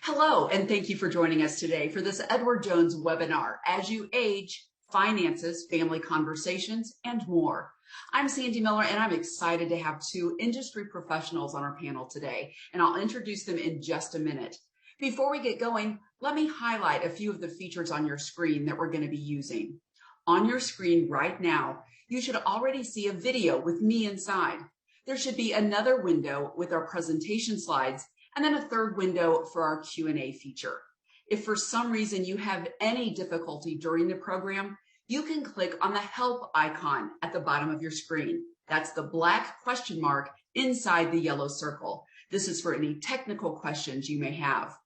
Hello, and thank you for joining us today for this Edward Jones webinar, As You Age, Finances, Family Conversations, and More. I'm Sandy Miller, and I'm excited to have two industry professionals on our panel today, and I'll introduce them in just a minute. Before we get going, let me highlight a few of the features on your screen that we're going to be using. On your screen right now, you should already see a video with me inside. There should be another window with our presentation slides, and then a third window for our Q&A feature. If for some reason you have any difficulty during the program, you can click on the help icon at the bottom of your screen. That's the black question mark inside the yellow circle. This is for any technical questions you may have.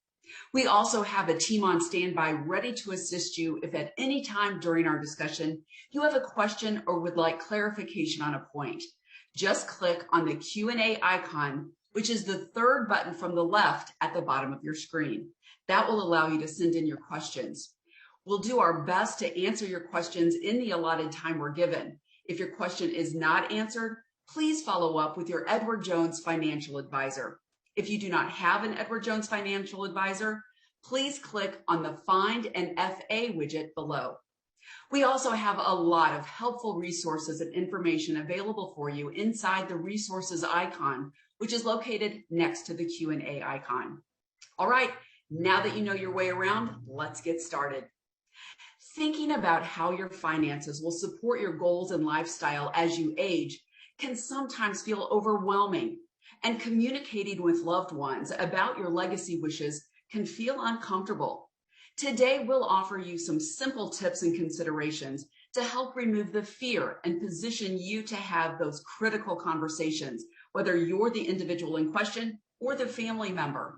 We also have a team on standby ready to assist you if at any time during our discussion you have a question or would like clarification on a point. Just click on the Q&A icon, which is the third button from the left at the bottom of your screen. That will allow you to send in your questions. We'll do our best to answer your questions in the allotted time we're given. If your question is not answered, please follow up with your Edward Jones financial advisor. If you do not have an Edward Jones financial advisor, please click on the Find an FA widget below. We also have a lot of helpful resources and information available for you inside the resources icon, which is located next to the Q&A icon. All right, now that you know your way around, let's get started. Thinking about how your finances will support your goals and lifestyle as you age can sometimes feel overwhelming, and communicating with loved ones about your legacy wishes can feel uncomfortable. Today, we'll offer you some simple tips and considerations to help remove the fear and position you to have those critical conversations, whether you're the individual in question or the family member.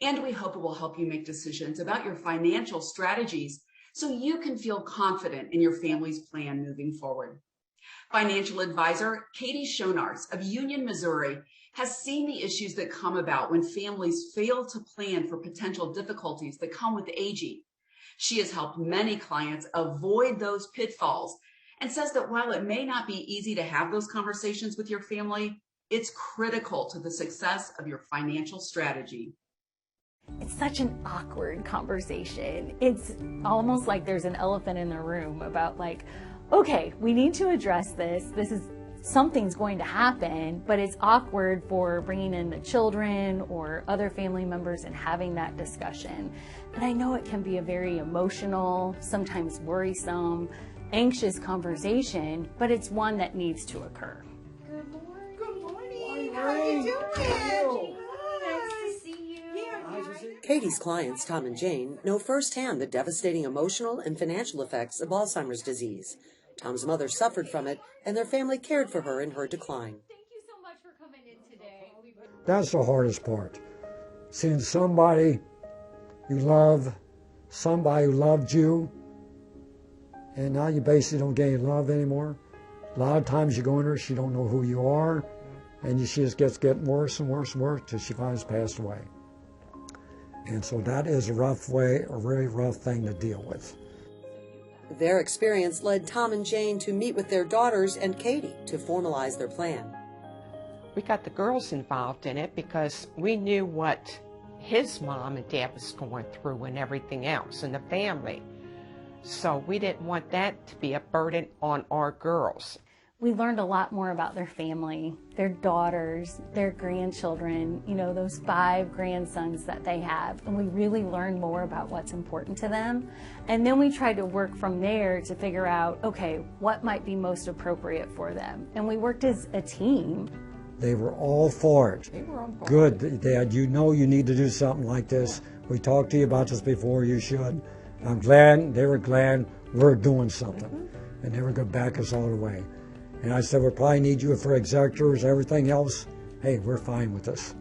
And we hope it will help you make decisions about your financial strategies so you can feel confident in your family's plan moving forward. Financial advisor Katie Schonars of Union, Missouri, has seen the issues that come about when families fail to plan for potential difficulties that come with aging. She has helped many clients avoid those pitfalls and says that while it may not be easy to have those conversations with your family, it's critical to the success of your financial strategy. It's such an awkward conversation. It's almost like there's an elephant in the room about like, okay, we need to address this. Something's going to happen, but it's awkward for bringing in the children or other family members and having that discussion. And I know it can be a very emotional, sometimes worrisome, anxious conversation, but it's one that needs to occur. Good morning. Good morning. How are you doing? Nice to see you. Katie's clients, Tom and Jane, know firsthand the devastating emotional and financial effects of Alzheimer's disease. Tom's mother suffered from it, and their family cared for her in her decline. Thank you so much for coming in today. That's the hardest part. Seeing somebody you love, somebody who loved you, and now you basically don't get any love anymore. A lot of times you go in her, she don't know who you are, and she just gets getting worse and worse and worse till she finally passed away. And so that is a very rough thing to deal with. Their experience led Tom and Jane to meet with their daughters and Katie to formalize their plan. We got the girls involved in it because we knew what his mom and dad was going through and everything else in the family. So we didn't want that to be a burden on our girls. We learned a lot more about their family, their daughters, their grandchildren, those 5 grandsons that they have. And we really learned more about what's important to them. And then we tried to work from there to figure out, okay, what might be most appropriate for them. And we worked as a team. They were all for it. They were on board. Good, Dad, you need to do something like this. We talked to you about this before, you should. I'm glad, they were glad we're doing something. And they were going to back us all the way. And I said, we'll probably need you for executors, everything else. Hey, we're fine with this.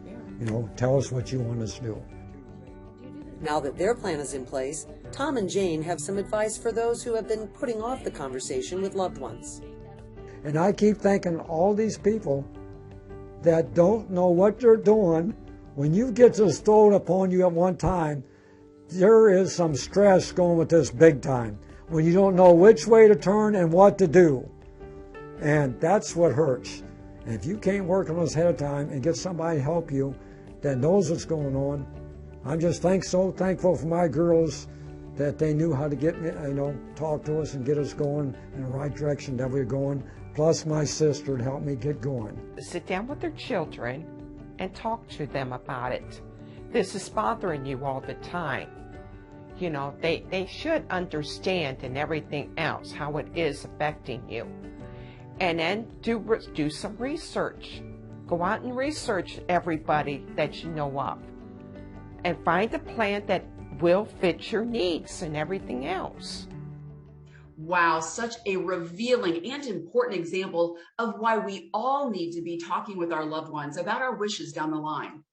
Tell us what you want us to do. Now that their plan is in place, Tom and Jane have some advice for those who have been putting off the conversation with loved ones. And I keep thinking all these people that don't know what they're doing, when you get this thrown upon you at one time, there is some stress going with this big time, when you don't know which way to turn and what to do. And that's what hurts. And if you can't work on this ahead of time and get somebody to help you that knows what's going on, I'm just so thankful for my girls that they knew how to get me, talk to us and get us going in the right direction that we were going. Plus my sister to help me get going. Sit down with their children and talk to them about it. This is bothering you all the time. You know, they should understand and everything else how it is affecting you. And then do some research. Go out and research everybody that you know of. And find a plan that will fit your needs and everything else. Wow, such a revealing and important example of why we all need to be talking with our loved ones about our wishes down the line.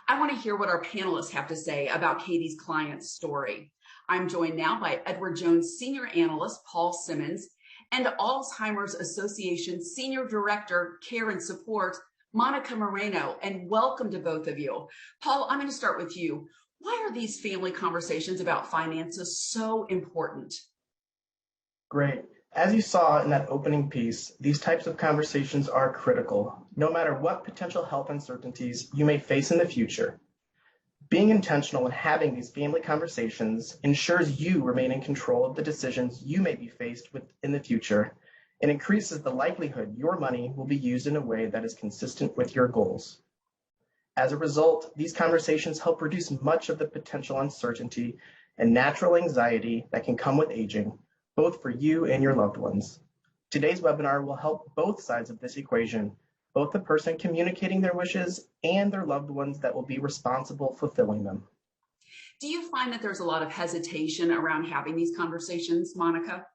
I want to hear what our panelists have to say about Katie's client's story. I'm joined now by Edward Jones Senior Analyst Paul Simmons and Alzheimer's Association Senior Director, Care and Support, Monica Moreno, and welcome to both of you. Paul, I'm going to start with you. Why are these family conversations about finances so important? Great. As you saw in that opening piece, these types of conversations are critical, no matter what potential health uncertainties you may face in the future. Being intentional in having these family conversations ensures you remain in control of the decisions you may be faced with in the future and increases the likelihood your money will be used in a way that is consistent with your goals. As a result, these conversations help reduce much of the potential uncertainty and natural anxiety that can come with aging, both for you and your loved ones. Today's webinar will help both sides of this equation, both the person communicating their wishes and their loved ones that will be responsible fulfilling them. Do you find that there's a lot of hesitation around having these conversations, Monica?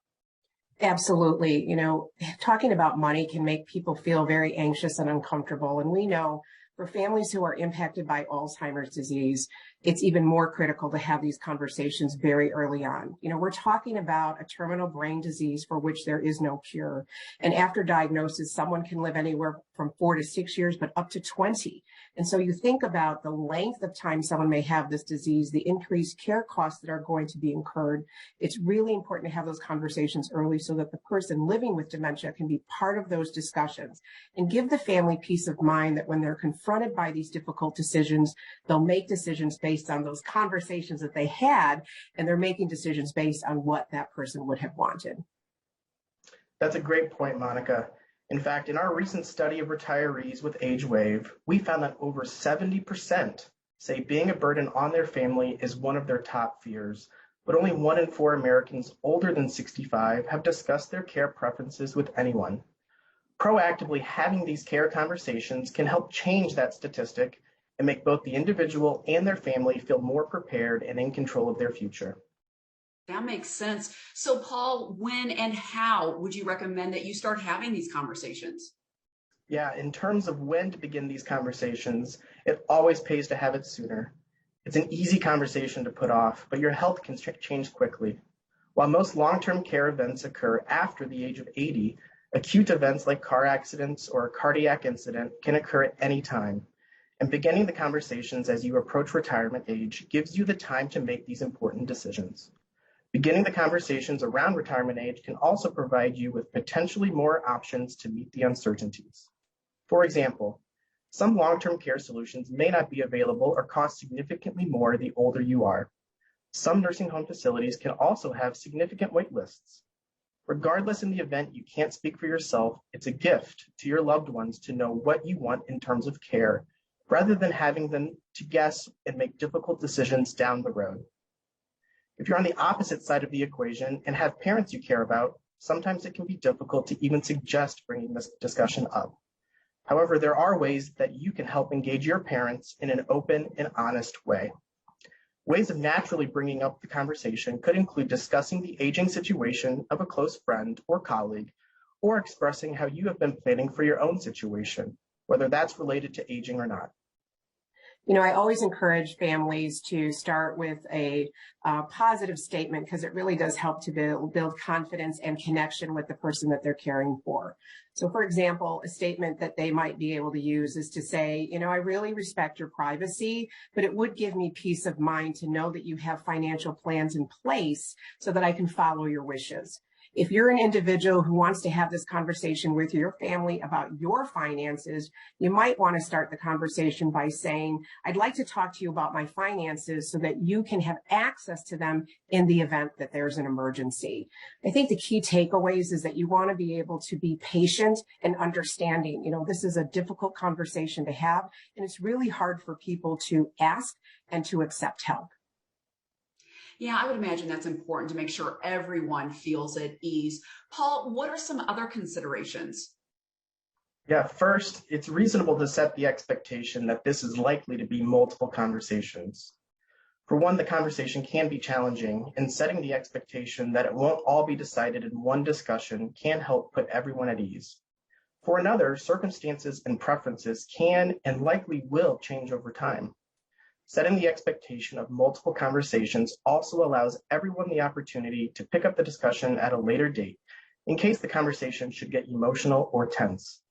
Absolutely. You know, talking about money can make people feel very anxious and uncomfortable. And we know for families who are impacted by Alzheimer's disease, it's even more critical to have these conversations very early on. You know, we're talking about a terminal brain disease for which there is no cure. And after diagnosis, someone can live anywhere from 4 to 6 years, but up to 20. And so you think about the length of time someone may have this disease, the increased care costs that are going to be incurred. It's really important to have those conversations early so that the person living with dementia can be part of those discussions and give the family peace of mind that when they're confronted by these difficult decisions, they'll make decisions based on those conversations that they had, and they're making decisions based on what that person would have wanted. That's a great point, Monica. In fact, in our recent study of retirees with AgeWave, we found that over 70% say being a burden on their family is one of their top fears, but only 1 in 4 Americans older than 65 have discussed their care preferences with anyone. Proactively having these care conversations can help change that statistic and make both the individual and their family feel more prepared and in control of their future. That makes sense. So, Paul, when and how would you recommend that you start having these conversations? Yeah, in terms of when to begin these conversations, it always pays to have it sooner. It's an easy conversation to put off, but your health can change quickly. While most long-term care events occur after the age of 80, acute events like car accidents or a cardiac incident can occur at any time. And beginning the conversations as you approach retirement age gives you the time to make these important decisions. Beginning the conversations around retirement age can also provide you with potentially more options to meet the uncertainties. For example, some long-term care solutions may not be available or cost significantly more the older you are. Some nursing home facilities can also have significant wait lists. Regardless, in the event you can't speak for yourself, it's a gift to your loved ones to know what you want in terms of care, rather than having them to guess and make difficult decisions down the road. If you're on the opposite side of the equation and have parents you care about, sometimes it can be difficult to even suggest bringing this discussion up. However, there are ways that you can help engage your parents in an open and honest way. Ways of naturally bringing up the conversation could include discussing the aging situation of a close friend or colleague, or expressing how you have been planning for your own situation, whether that's related to aging or not. You know, I always encourage families to start with a positive statement because it really does help to build confidence and connection with the person that they're caring for. So, for example, a statement that they might be able to use is to say, you know, I really respect your privacy, but it would give me peace of mind to know that you have financial plans in place so that I can follow your wishes. If you're an individual who wants to have this conversation with your family about your finances, you might want to start the conversation by saying, I'd like to talk to you about my finances so that you can have access to them in the event that there's an emergency. I think the key takeaways is that you want to be able to be patient and understanding. You know, this is a difficult conversation to have, and it's really hard for people to ask and to accept help. Yeah, I would imagine that's important to make sure everyone feels at ease. Paul, what are some other considerations? Yeah, first, it's reasonable to set the expectation that this is likely to be multiple conversations. For one, the conversation can be challenging, and setting the expectation that it won't all be decided in one discussion can help put everyone at ease. For another, circumstances and preferences can and likely will change over time. Setting the expectation of multiple conversations also allows everyone the opportunity to pick up the discussion at a later date in case the conversation should get emotional or tense.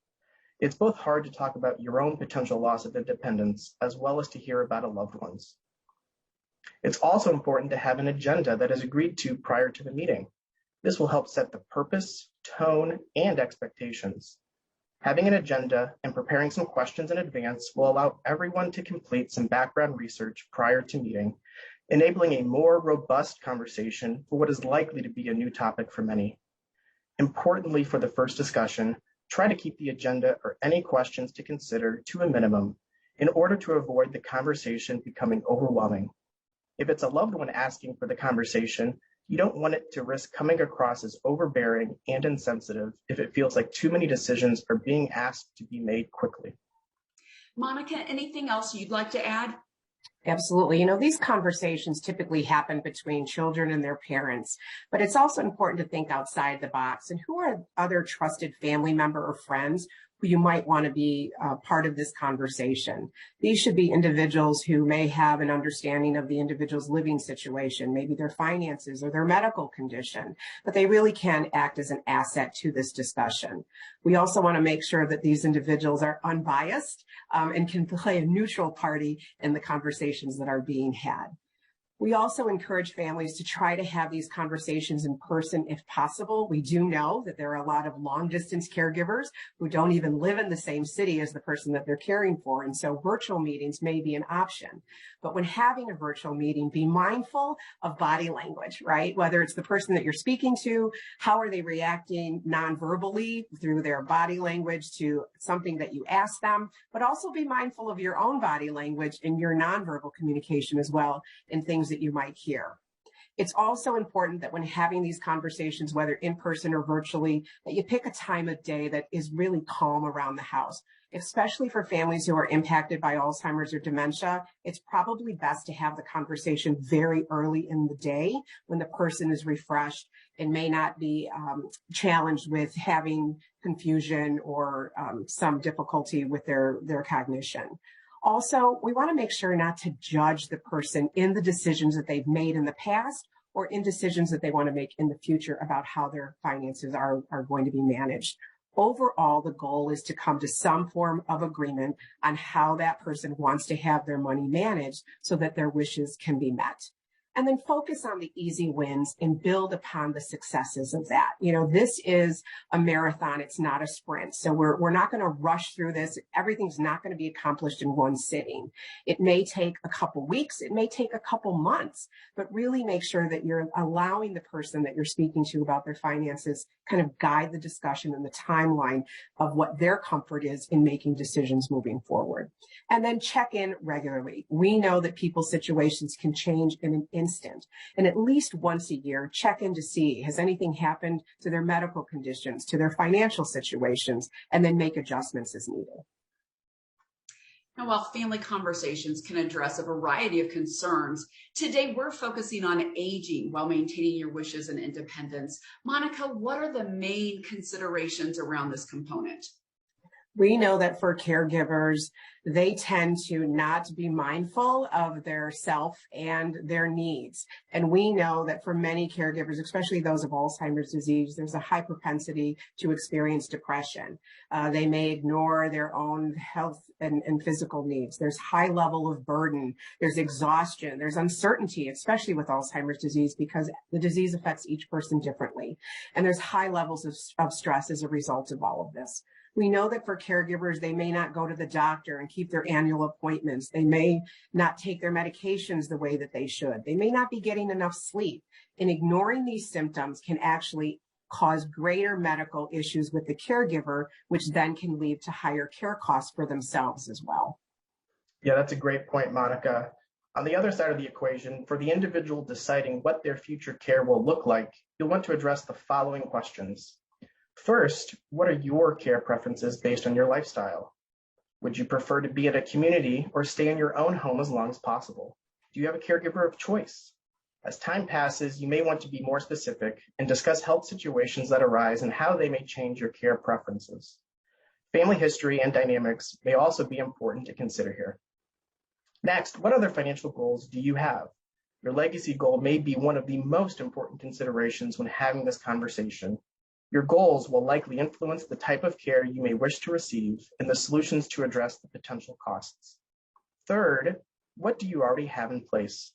It's both hard to talk about your own potential loss of independence as well as to hear about a loved one's. It's also important to have an agenda that is agreed to prior to the meeting. This will help set the purpose, tone, and expectations. Having an agenda and preparing some questions in advance will allow everyone to complete some background research prior to meeting, enabling a more robust conversation for what is likely to be a new topic for many. Importantly, for the first discussion, try to keep the agenda or any questions to consider to a minimum in order to avoid the conversation becoming overwhelming. If it's a loved one asking for the conversation, you don't want it to risk coming across as overbearing and insensitive if it feels like too many decisions are being asked to be made quickly. Monica, anything else you'd like to add? Absolutely. You know, these conversations typically happen between children and their parents, but it's also important to think outside the box. And who are other trusted family member or friends who you might want to be part of this conversation? These should be individuals who may have an understanding of the individual's living situation, maybe their finances or their medical condition, but they really can act as an asset to this discussion. We also want to make sure that these individuals are unbiased and can play a neutral party in the conversations that are being had. We also encourage families to try to have these conversations in person if possible. We do know that there are a lot of long distance caregivers who don't even live in the same city as the person that they're caring for. And so virtual meetings may be an option. But when having a virtual meeting, be mindful of body language, right? Whether it's the person that you're speaking to, how are they reacting non-verbally through their body language to something that you ask them, but also be mindful of your own body language in your nonverbal communication as well, and things that you might hear. It's also important that when having these conversations, whether in person or virtually, that you pick a time of day that is really calm around the house. Especially for families who are impacted by Alzheimer's or dementia, it's probably best to have the conversation very early in the day when the person is refreshed and may not be challenged with having confusion or some difficulty with their cognition. Also, we want to make sure not to judge the person in the decisions that they've made in the past or in decisions that they want to make in the future about how their finances are going to be managed. Overall, the goal is to come to some form of agreement on how that person wants to have their money managed so that their wishes can be met. And then focus on the easy wins and build upon the successes of that. You know, this is a marathon. It's not a sprint. So we're not going to rush through this. Everything's not going to be accomplished in one sitting. It may take a couple weeks. It may take a couple months, but really make sure that you're allowing the person that you're speaking to about their finances kind of guide the discussion and the timeline of what their comfort is in making decisions moving forward. And then check in regularly. We know that people's situations can change in an instant. And at least once a year, check in to see, has anything happened to their medical conditions, to their financial situations, and then make adjustments as needed. Now, while family conversations can address a variety of concerns, today we're focusing on aging while maintaining your wishes and independence. Monica, what are the main considerations around this component? We know that for caregivers, they tend to not be mindful of their self and their needs. And we know that for many caregivers, especially those of Alzheimer's disease, there's a high propensity to experience depression. They may ignore their own health and physical needs. There's high level of burden. There's exhaustion. There's uncertainty, especially with Alzheimer's disease, because the disease affects each person differently. And there's high levels of stress as a result of all of this. We know that for caregivers, they may not go to the doctor and keep their annual appointments. They may not take their medications the way that they should. They may not be getting enough sleep. And ignoring these symptoms can actually cause greater medical issues with the caregiver, which then can lead to higher care costs for themselves as well. Yeah, that's a great point, Monica. On the other side of the equation, for the individual deciding what their future care will look like, you'll want to address the following questions. First, what are your care preferences based on your lifestyle? Would you prefer to be at a community or stay in your own home as long as possible? Do you have a caregiver of choice? As time passes, you may want to be more specific and discuss health situations that arise and how they may change your care preferences. Family history and dynamics may also be important to consider here. Next, what other financial goals do you have? Your legacy goal may be one of the most important considerations when having this conversation. Your goals will likely influence the type of care you may wish to receive and the solutions to address the potential costs. Third, what do you already have in place?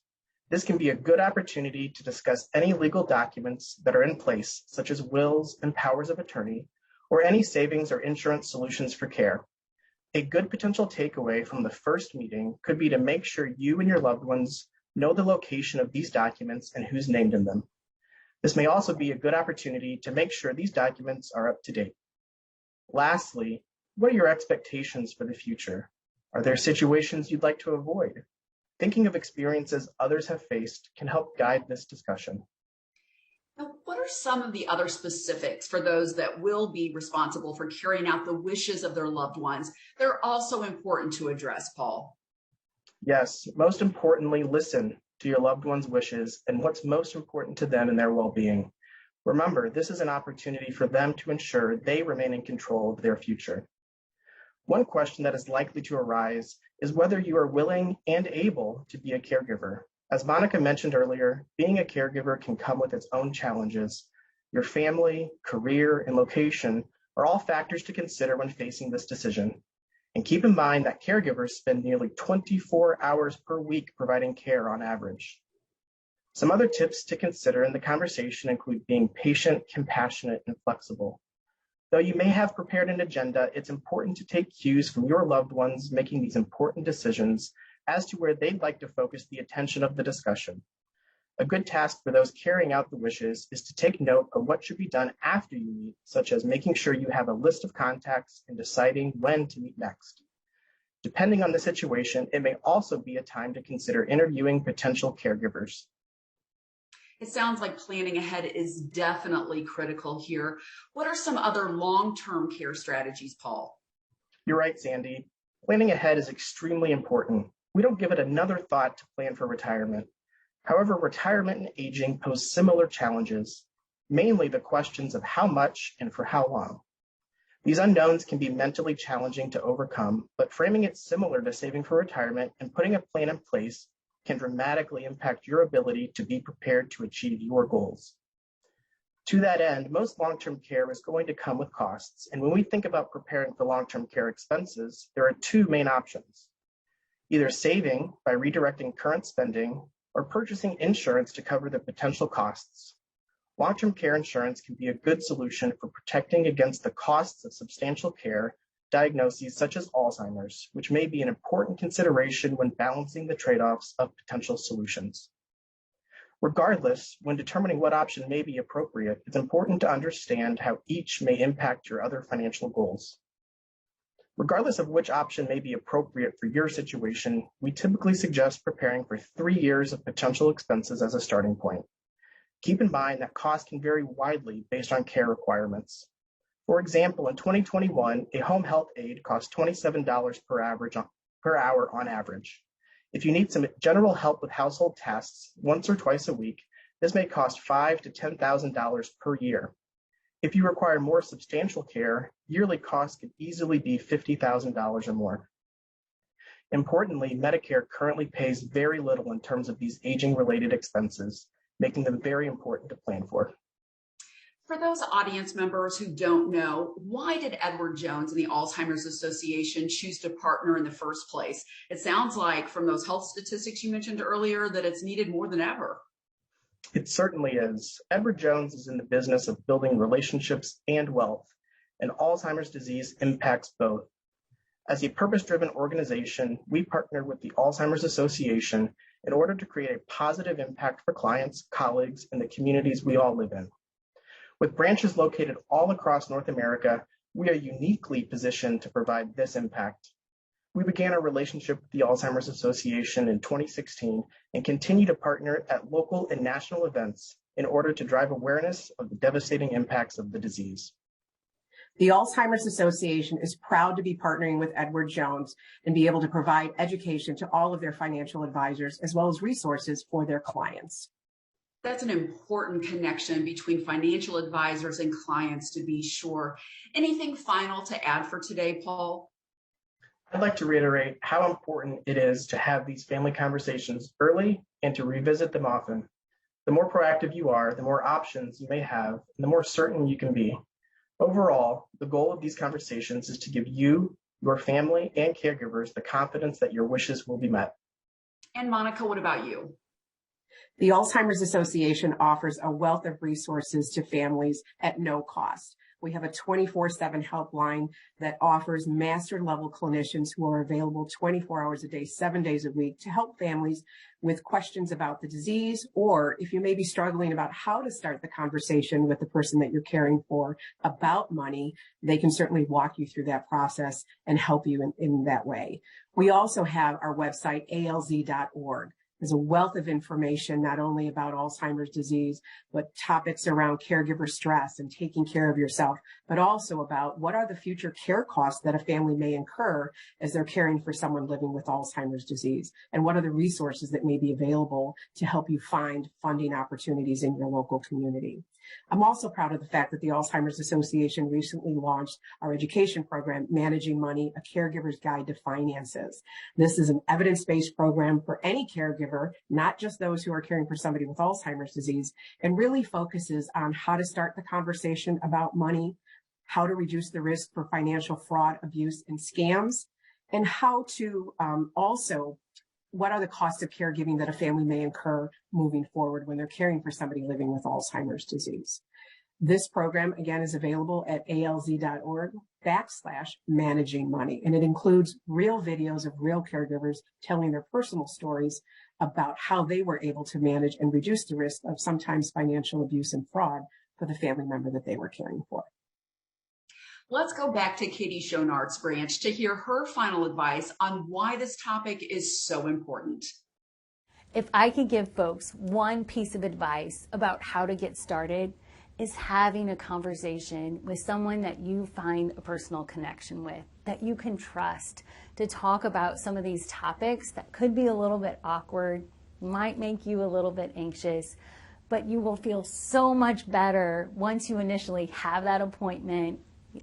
This can be a good opportunity to discuss any legal documents that are in place, such as wills and powers of attorney, or any savings or insurance solutions for care. A good potential takeaway from the first meeting could be to make sure you and your loved ones know the location of these documents and who's named in them. This may also be a good opportunity to make sure these documents are up to date. Lastly, what are your expectations for the future? Are there situations you'd like to avoid? Thinking of experiences others have faced can help guide this discussion. Now, what are some of the other specifics for those that will be responsible for carrying out the wishes of their loved ones? They're also important to address, Paul. Yes, most importantly, listen to your loved one's wishes and what's most important to them and their well-being. Remember, this is an opportunity for them to ensure they remain in control of their future. One question that is likely to arise is whether you are willing and able to be a caregiver. As Monica mentioned earlier, being a caregiver can come with its own challenges. Your family, career, and location are all factors to consider when facing this decision. And keep in mind that caregivers spend nearly 24 hours per week providing care on average. Some other tips to consider in the conversation include being patient, compassionate, and flexible. Though you may have prepared an agenda, it's important to take cues from your loved ones making these important decisions as to where they'd like to focus the attention of the discussion. A good task for those carrying out the wishes is to take note of what should be done after you meet, such as making sure you have a list of contacts and deciding when to meet next. Depending on the situation, it may also be a time to consider interviewing potential caregivers. It sounds like planning ahead is definitely critical here. What are some other long-term care strategies, Paul? You're right, Sandy. Planning ahead is extremely important. We don't give it another thought to plan for retirement. However, retirement and aging pose similar challenges, mainly the questions of how much and for how long. These unknowns can be mentally challenging to overcome, but framing it similar to saving for retirement and putting a plan in place can dramatically impact your ability to be prepared to achieve your goals. To that end, most long-term care is going to come with costs, and when we think about preparing for long-term care expenses, there are two main options. Either saving by redirecting current spending or purchasing insurance to cover the potential costs. Long-term care insurance can be a good solution for protecting against the costs of substantial care diagnoses such as Alzheimer's, which may be an important consideration when balancing the trade-offs of potential solutions. Regardless, when determining what option may be appropriate, it's important to understand how each may impact your other financial goals. Regardless of which option may be appropriate for your situation, we typically suggest preparing for 3 years of potential expenses as a starting point. Keep in mind that costs can vary widely based on care requirements. For example, in 2021, a home health aide costs $27 per hour on average. If you need some general help with household tasks once or twice a week, this may cost $5,000 to $10,000 per year. If you require more substantial care, yearly costs could easily be $50,000 or more. Importantly, Medicare currently pays very little in terms of these aging-related expenses, making them very important to plan for. For those audience members who don't know, why did Edward Jones and the Alzheimer's Association choose to partner in the first place? It sounds like from those health statistics you mentioned earlier that it's needed more than ever. It certainly is. Edward Jones is in the business of building relationships and wealth, and Alzheimer's disease impacts both. As a purpose-driven organization, we partnered with the Alzheimer's Association in order to create a positive impact for clients, colleagues, and the communities we all live in. With branches located all across North America, we are uniquely positioned to provide this impact. We began our relationship with the Alzheimer's Association in 2016 and continue to partner at local and national events in order to drive awareness of the devastating impacts of the disease. The Alzheimer's Association is proud to be partnering with Edward Jones and be able to provide education to all of their financial advisors as well as resources for their clients. That's an important connection between financial advisors and clients, to be sure. Anything final to add for today, Paul? I'd like to reiterate how important it is to have these family conversations early and to revisit them often. The more proactive you are, the more options you may have, and the more certain you can be. Overall, the goal of these conversations is to give you, your family, and caregivers the confidence that your wishes will be met. And Monica, what about you? The Alzheimer's Association offers a wealth of resources to families at no cost. We have a 24/7 helpline that offers master-level clinicians who are available 24 hours a day, 7 days a week to help families with questions about the disease, or if you may be struggling about how to start the conversation with the person that you're caring for about money, they can certainly walk you through that process and help you in that way. We also have our website, alz.org. There's a wealth of information, not only about Alzheimer's disease, but topics around caregiver stress and taking care of yourself, but also about what are the future care costs that a family may incur as they're caring for someone living with Alzheimer's disease, and what are the resources that may be available to help you find funding opportunities in your local community. I'm also proud of the fact that the Alzheimer's Association recently launched our education program, Managing Money, A Caregiver's Guide to Finances. This is an evidence-based program for any caregiver, not just those who are caring for somebody with Alzheimer's disease, and really focuses on how to start the conversation about money, how to reduce the risk for financial fraud, abuse, and scams, and how to also what are the costs of caregiving that a family may incur moving forward when they're caring for somebody living with Alzheimer's disease. This program, again, is available at alz.org/managing money, and it includes real videos of real caregivers telling their personal stories about how they were able to manage and reduce the risk of sometimes financial abuse and fraud for the family member that they were caring for. Let's go back to Katie Schonard's branch to hear her final advice on why this topic is so important. If I could give folks one piece of advice about how to get started, is having a conversation with someone that you find a personal connection with, that you can trust, to talk about some of these topics that could be a little bit awkward, might make you a little bit anxious, but you will feel so much better once you initially have that appointment,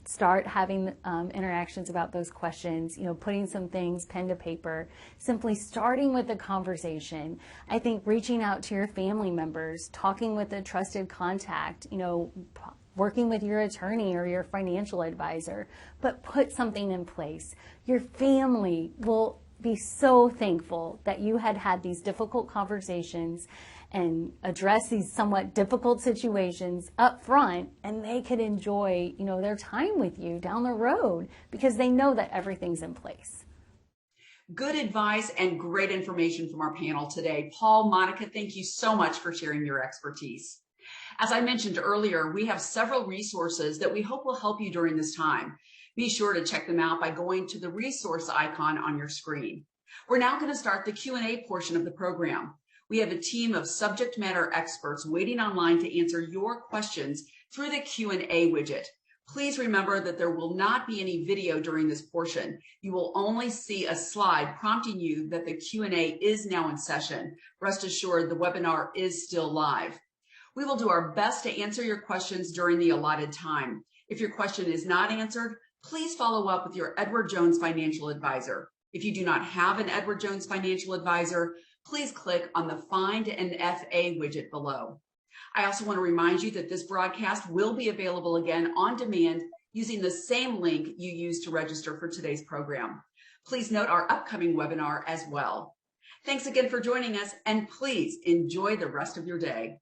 start having interactions about those questions, putting some things pen to paper, simply starting with the conversation. I think reaching out to your family members, talking with a trusted contact, working with your attorney or your financial advisor, but put something in place. Your family will be so thankful that you had these difficult conversations and address these somewhat difficult situations up front, and they could enjoy, their time with you down the road because they know that everything's in place. Good advice and great information from our panel today. Paul, Monica, thank you so much for sharing your expertise. As I mentioned earlier, we have several resources that we hope will help you during this time. Be sure to check them out by going to the resource icon on your screen. We're now going to start the Q&A portion of the program. We have a team of subject matter experts waiting online to answer your questions through the Q&A widget. Please remember that there will not be any video during this portion. You will only see a slide prompting you that the Q&A is now in session. Rest assured, the webinar is still live. We will do our best to answer your questions during the allotted time. If your question is not answered, please follow up with your Edward Jones financial advisor. If you do not have an Edward Jones financial advisor, please click on the Find an FA widget below. I also want to remind you that this broadcast will be available again on demand using the same link you used to register for today's program. Please note our upcoming webinar as well. Thanks again for joining us, and please enjoy the rest of your day.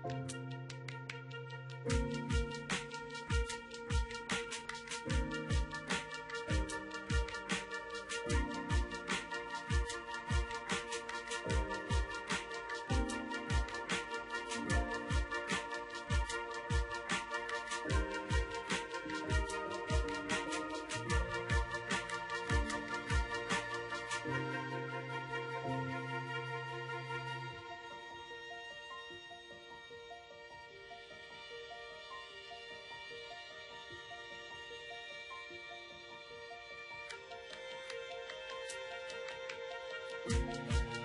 Thank you.